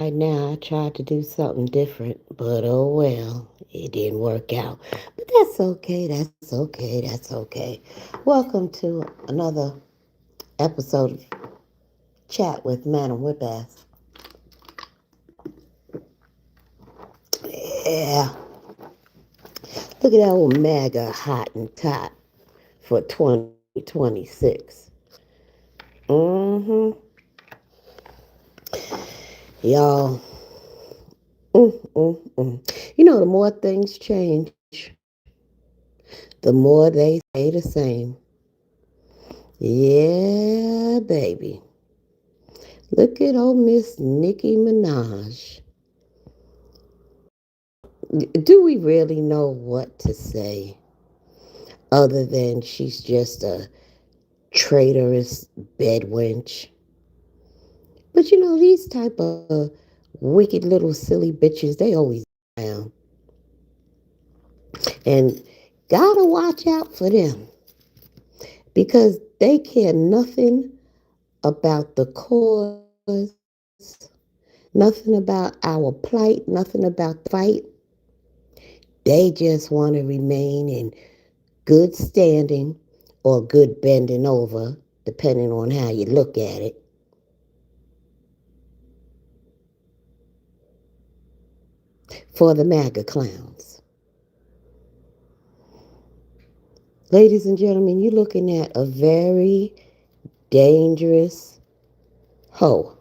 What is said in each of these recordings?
Right now, I tried to do something different, but oh well, it didn't work out. But that's okay, that's okay, that's okay. Welcome to another episode of Chat with Madam Whipbass. Yeah, look at that old Maga hot and tot for 2026. Mm-hmm. Y'all, you know, the more things change, the more they stay the same. Yeah, baby. Look at old Miss Nicki Minaj. Do we really know what to say other than she's just a traitorous bedwench? But you know, these type of wicked little silly bitches, they always around. And gotta watch out for them because they care nothing about the cause, nothing about our plight, nothing about the fight. They just want to remain in good standing or good bending over, depending on how you look at it, for the MAGA clowns. Ladies and gentlemen, you're looking at a very dangerous hoe.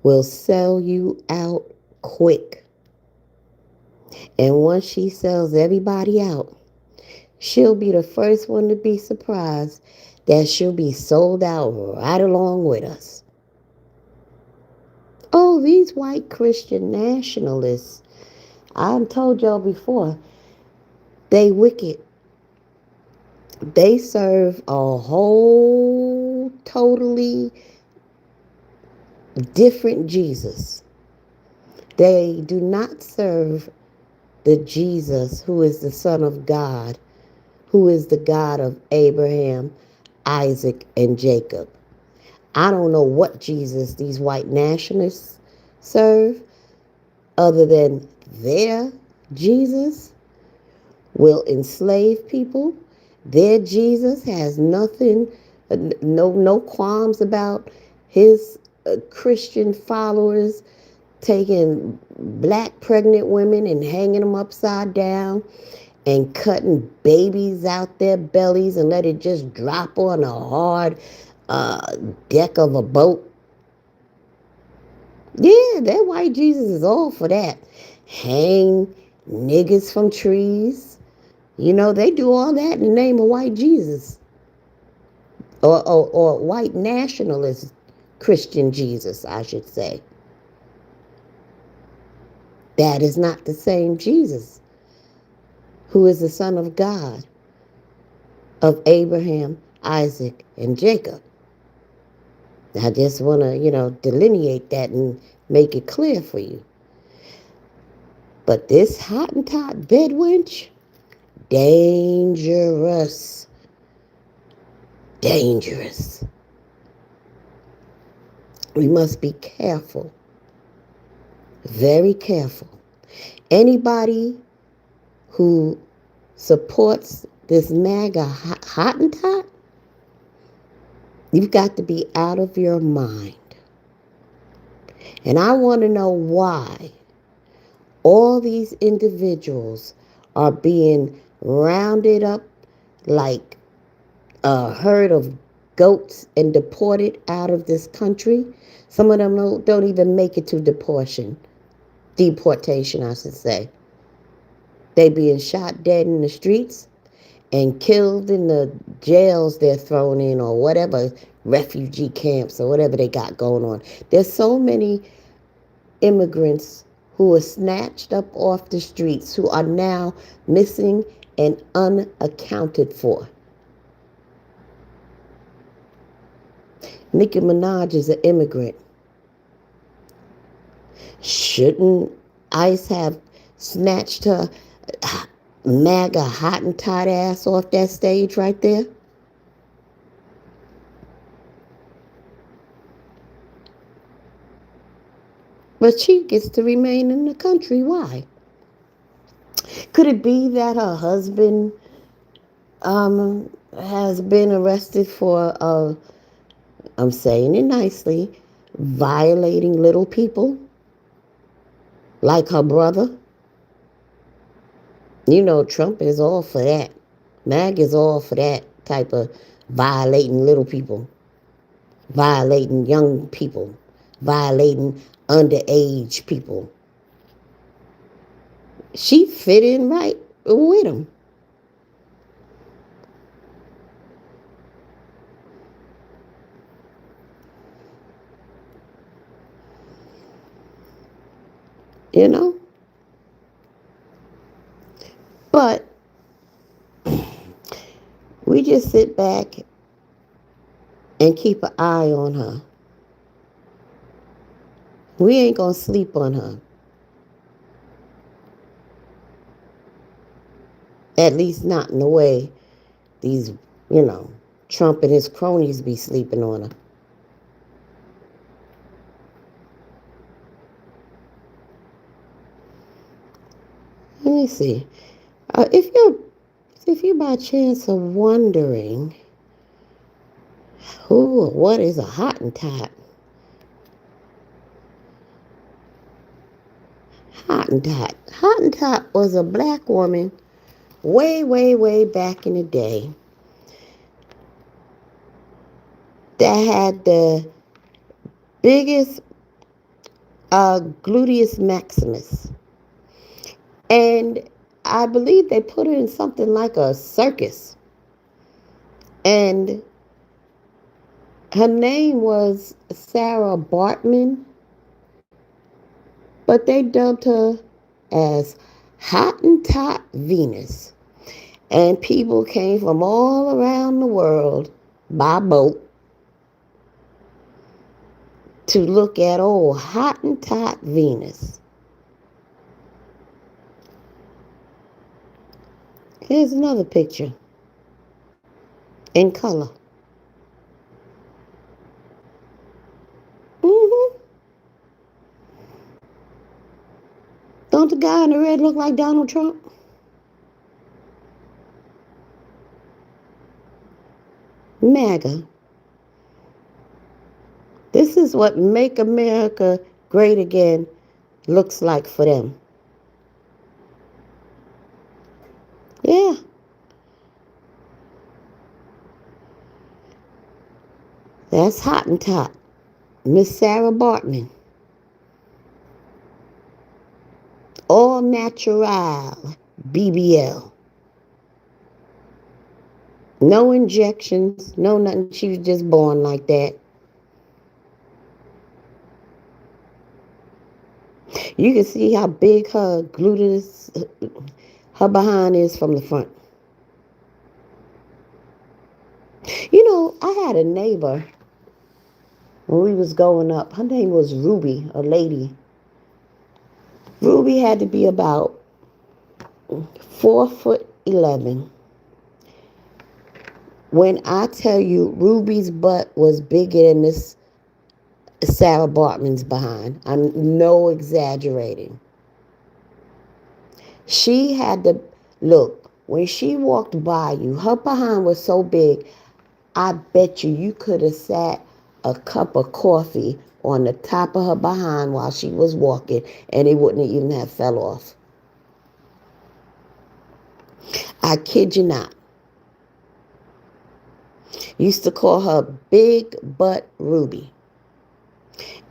Will sell you out quick. And once she sells everybody out, she'll be the first one to be surprised that she'll be sold out right along with us. Oh, these white Christian nationalists, I've told y'all before, they wicked. They serve a whole totally different Jesus. They do not serve the Jesus who is the Son of God, who is the God of Abraham, Isaac, and Jacob. I don't know what Jesus these white nationalists serve other than their Jesus will enslave people. Their Jesus has nothing, no qualms about his Christian followers taking black pregnant women and hanging them upside down and cutting babies out their bellies and let it just drop on a hard deck of a boat. Yeah, that white Jesus is all for that. Hang niggas from trees. You know, they do all that in the name of white Jesus or white nationalist Christian Jesus, I should say. That is not the same Jesus who is the Son of God of Abraham, Isaac, and Jacob. I just want to, delineate that and make it clear for you. But this Hottentot bedwench, dangerous. Dangerous. We must be careful. Very careful. Anybody who supports this MAGA Hottentot, you've got to be out of your mind. And I want to know why all these individuals are being rounded up like a herd of goats and deported out of this country. Some of them don't even make it to deportation, I should say. They being shot dead in the streets and killed in the jails they're thrown in or whatever, refugee camps or whatever they got going on. There's so many immigrants who were snatched up off the streets who are now missing and unaccounted for. Nicki Minaj is an immigrant. Shouldn't ICE have snatched her MAGA Hottentot ass off that stage right there? But she gets to remain in the country. Why? Could it be that her husband has been arrested for, I'm saying it nicely, violating little people like her brother? You know, Trump is all for that. Mag is all for that type of violating little people, violating young people, violating underage people. She fit in right with him. You know? But we just sit back and keep an eye on her. We ain't gonna sleep on her. At least not in the way these, you know, Trump and his cronies be sleeping on her. Let me see. If you by chance are wondering who or what is a Hottentot, Hottentot was a black woman way, way, way back in the day that had the biggest gluteus maximus. And I believe they put her in something like a circus. And her name was Sarah Bartman, but they dubbed her as Hottentot Venus. And people came from all around the world by boat to look at old Hottentot Venus. Here's another picture in color. Mm-hmm. Don't the guy in the red look like Donald Trump? Maga. This is what Make America Great Again looks like for them. Yeah. That's Hottentot. Miss Sarah Bartman. All natural. BBL. No injections. No nothing. She was just born like that. You can see how big her gluteus, her behind is from the front. You know, I had a neighbor when we was growing up. Her name was Ruby, a lady. Ruby had to be about 4'11". When I tell you Ruby's butt was bigger than this Sarah Bartman's behind, I'm no exaggerating. She had to look, when she walked by you, her behind was so big, I bet you could have sat a cup of coffee on the top of her behind while she was walking and it wouldn't even have fell off. I kid you not. Used to call her Big Butt Ruby.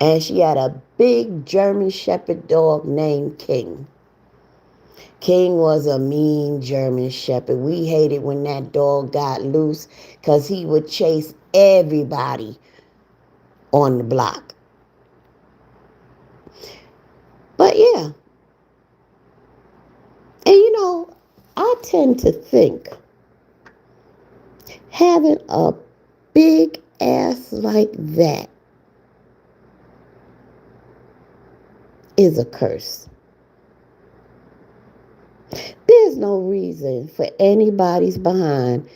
And she had a big German Shepherd dog named King. King was a mean German Shepherd. We hated when that dog got loose because he would chase everybody on the block. But yeah. And you know, I tend to think having a big ass like that is a curse. There's no reason for anybody's behind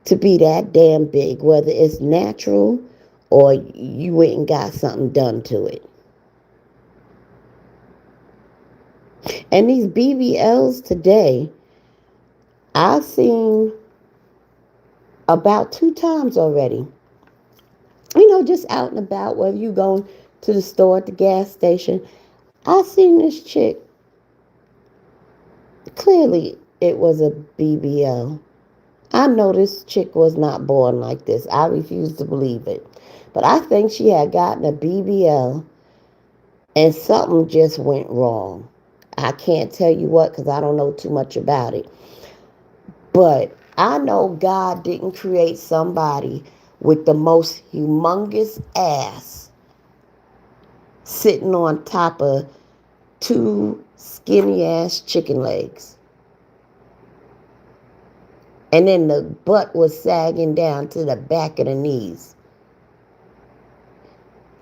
to be that damn big, whether it's natural or you went and got something done to it. And these BBLs today, I've seen about 2 times already. Just out and about, whether you going to the store, at the gas station. I seen this chick. Clearly, it was a BBL. I know this chick was not born like this. I refuse to believe it. But I think she had gotten a BBL and something just went wrong. I can't tell you what because I don't know too much about it. But I know God didn't create somebody with the most humongous ass sitting on top of two skinny ass chicken legs. And then the butt was sagging down to the back of the knees.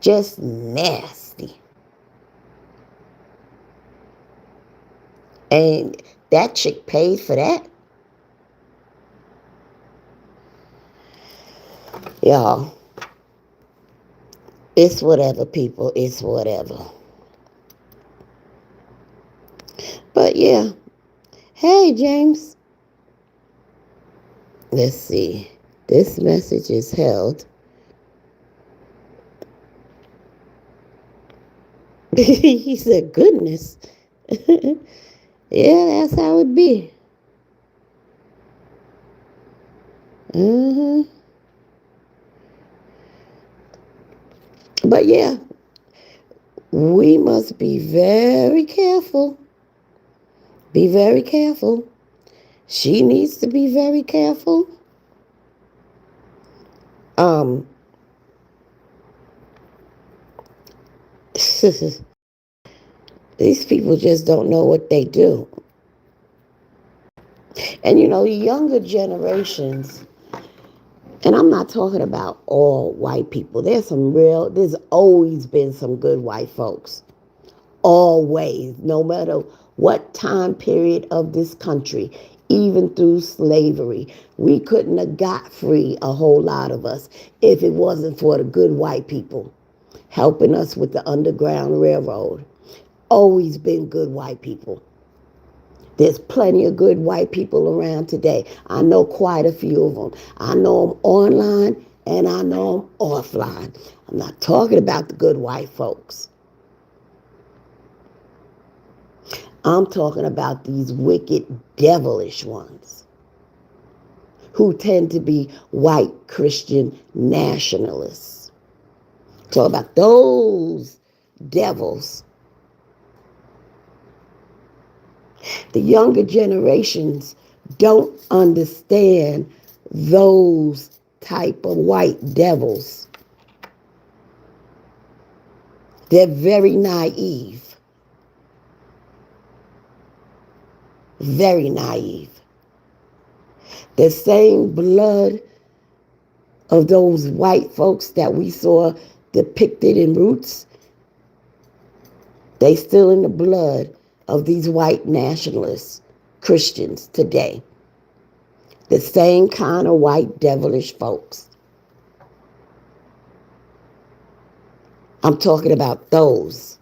Just nasty. And that chick paid for that. Y'all, it's whatever, people. It's whatever. But yeah. Hey, James. Let's see. This message is held. He said, goodness. Yeah, that's how it be. Mm-hmm. But yeah, we must be very careful. Be very careful. She needs to be very careful. These people just don't know what they do. And the younger generations, and I'm not talking about all white people. There's always been some good white folks. Always, no matter what time period of this country, even through slavery, we couldn't have got free, a whole lot of us, if it wasn't for the good white people helping us with the Underground Railroad. Always been good white people. There's plenty of good white people around today. I know quite a few of them. I know them online and I know them offline. I'm not talking about the good white folks. I'm talking about these wicked, devilish ones who tend to be white Christian nationalists. Talk about those devils. The younger generations don't understand those type of white devils. They're very naive. Very naive. The same blood of those white folks that we saw depicted in Roots, they still in the blood of these white nationalists, Christians today. The same kind of white devilish folks. I'm talking about those.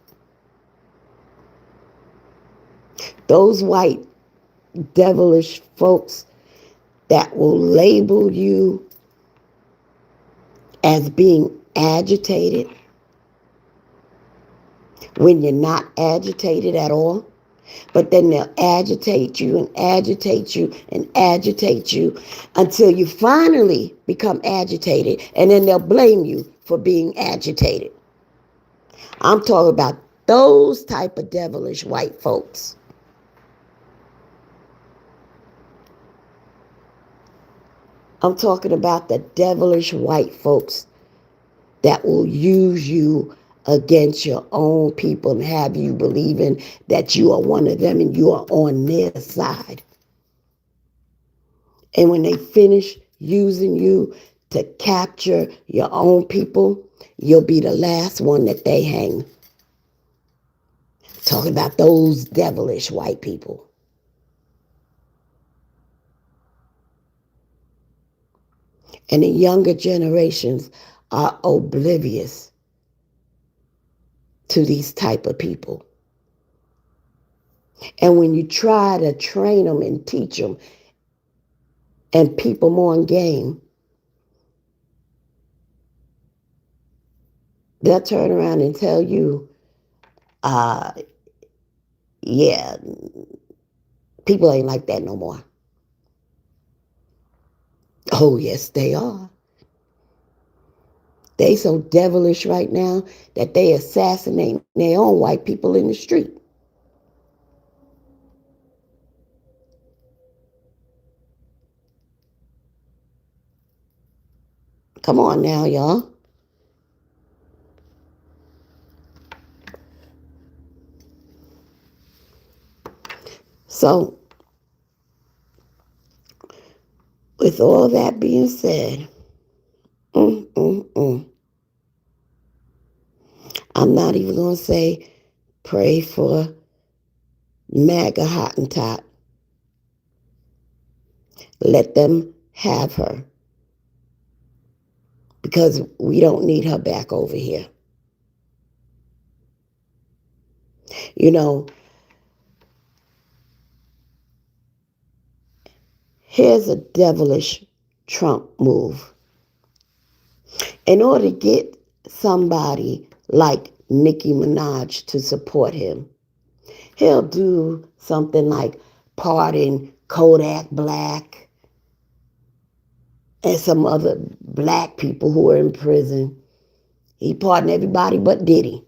Those white devilish folks that will label you as being agitated when you're not agitated at all. But then they'll agitate you and agitate you and agitate you until you finally become agitated, and then they'll blame you for being agitated. I'm talking about those type of devilish white folks. I'm talking about the devilish white folks that will use you against your own people and have you believing that you are one of them and you are on their side. And when they finish using you to capture your own people, you'll be the last one that they hang. Talking about those devilish white people. And the younger generations are oblivious to these type of people. And when you try to train them and teach them and keep them on game, they'll turn around and tell you, uh, yeah, people ain't like that no more. Oh, yes, they are. They so devilish right now that they assassinate their own white people in the street. Come on now, y'all. So, with all that being said, mm, mm, mm, I'm not even going to say pray for Maga Hottentot. Let them have her because we don't need her back over here. You know, here's a devilish Trump move. In order to get somebody like Nicki Minaj to support him, he'll do something like pardon Kodak Black and some other black people who are in prison. He pardoned everybody but Diddy.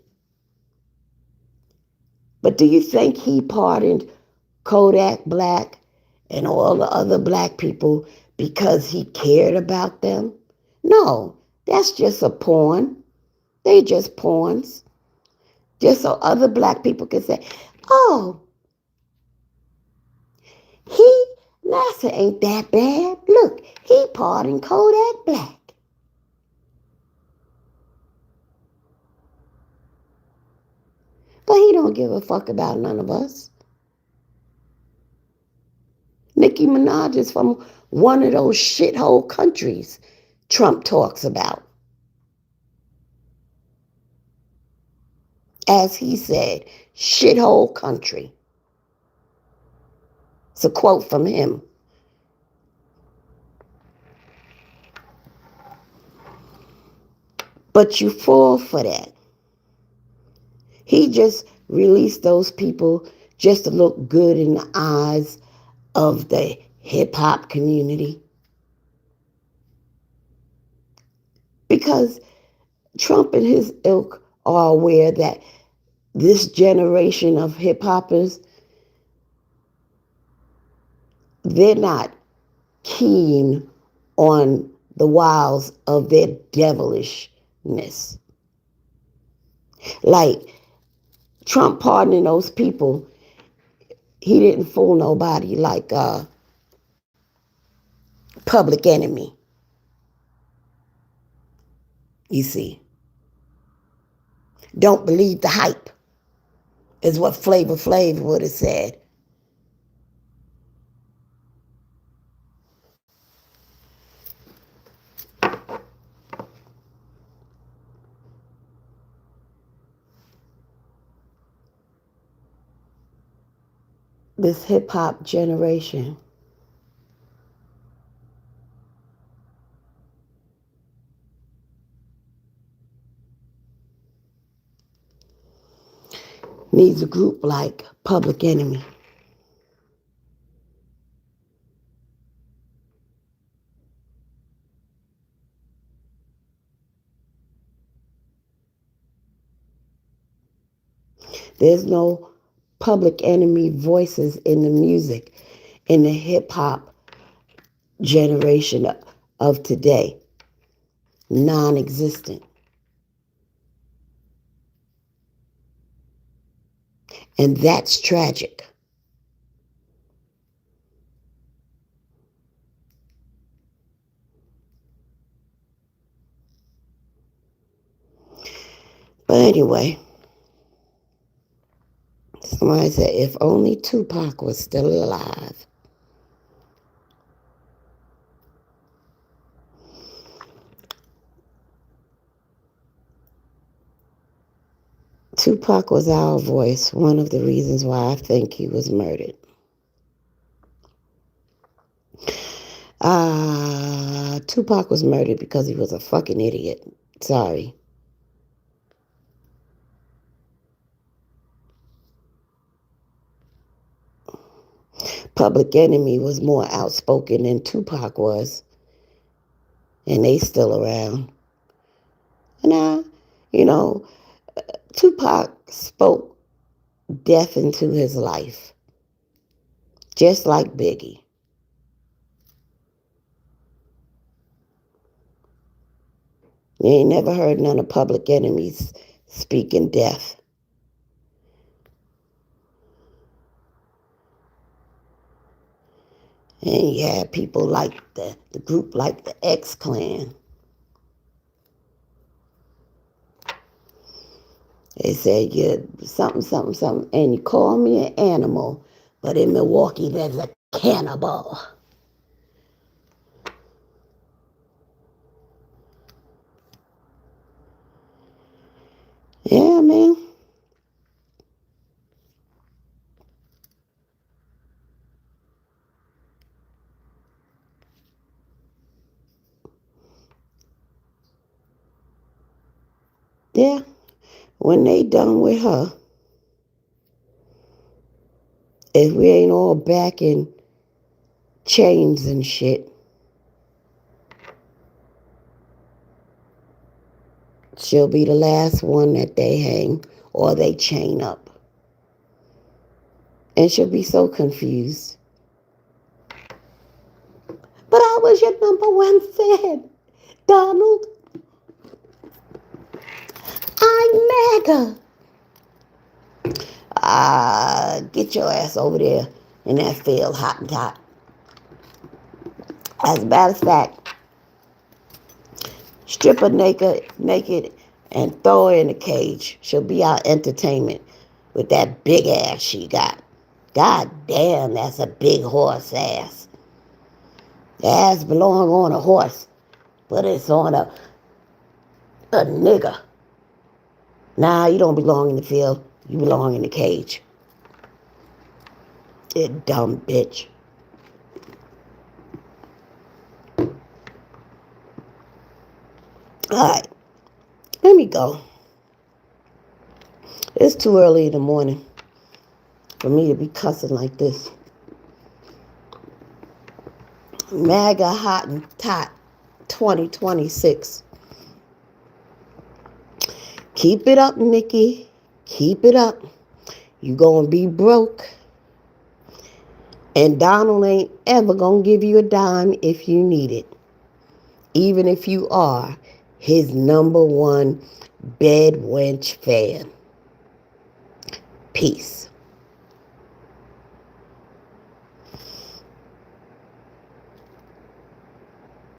But do you think he pardoned Kodak Black and all the other black people because he cared about them? No, that's just a pawn. They just pawns. Just so other black people can say, oh, he, NASA ain't that bad. Look, he pardoned Kodak Black. But he don't give a fuck about none of us. Nicki Minaj is from one of those shithole countries Trump talks about. As he said, shithole country. It's a quote from him. But you fall for that. He just released those people just to look good in the eyes of the hip hop community. Because Trump and his ilk are aware that this generation of hip hoppers, they're not keen on the wiles of their devilishness. Like Trump pardoning those people, he didn't fool nobody like Public Enemy. You see, don't believe the hype is what Flavor Flav would have said. This hip hop generation needs a group like Public Enemy. There's no Public Enemy voices in the music, in the hip hop generation of today. Non-existent. And that's tragic. But anyway, somebody said, if only Tupac was still alive. Tupac was our voice, one of the reasons why I think he was murdered. Tupac was murdered because he was a fucking idiot. Sorry. Public Enemy was more outspoken than Tupac was, and they still around. And Tupac spoke death into his life, just like Biggie. You ain't never heard none of Public Enemies speaking death. And you had people like the group like the X-Clan. They said you're something, something, something, and you call me an animal, but in Milwaukee there's a cannibal. Yeah, man. Yeah. When they done with her, if we ain't all back in chains and shit, she'll be the last one that they hang or they chain up. And she'll be so confused. But I was your number one fan, Donald. I'm Maga. Get your ass over there in that field, Hottentot. As a matter of fact, strip her naked and throw her in a cage. She'll be our entertainment with that big ass she got. God damn, that's a big horse ass. The ass belong on a horse, but it's on a nigga. Nah, you don't belong in the field. You belong in the cage. You dumb bitch. Alright, let me go. It's too early in the morning for me to be cussing like this. Maga Hottentot 2026. Keep it up, Nicki. Keep it up. You gonna be broke. And Donald ain't ever gonna give you a dime if you need it. Even if you are his number one bed wench fan. Peace.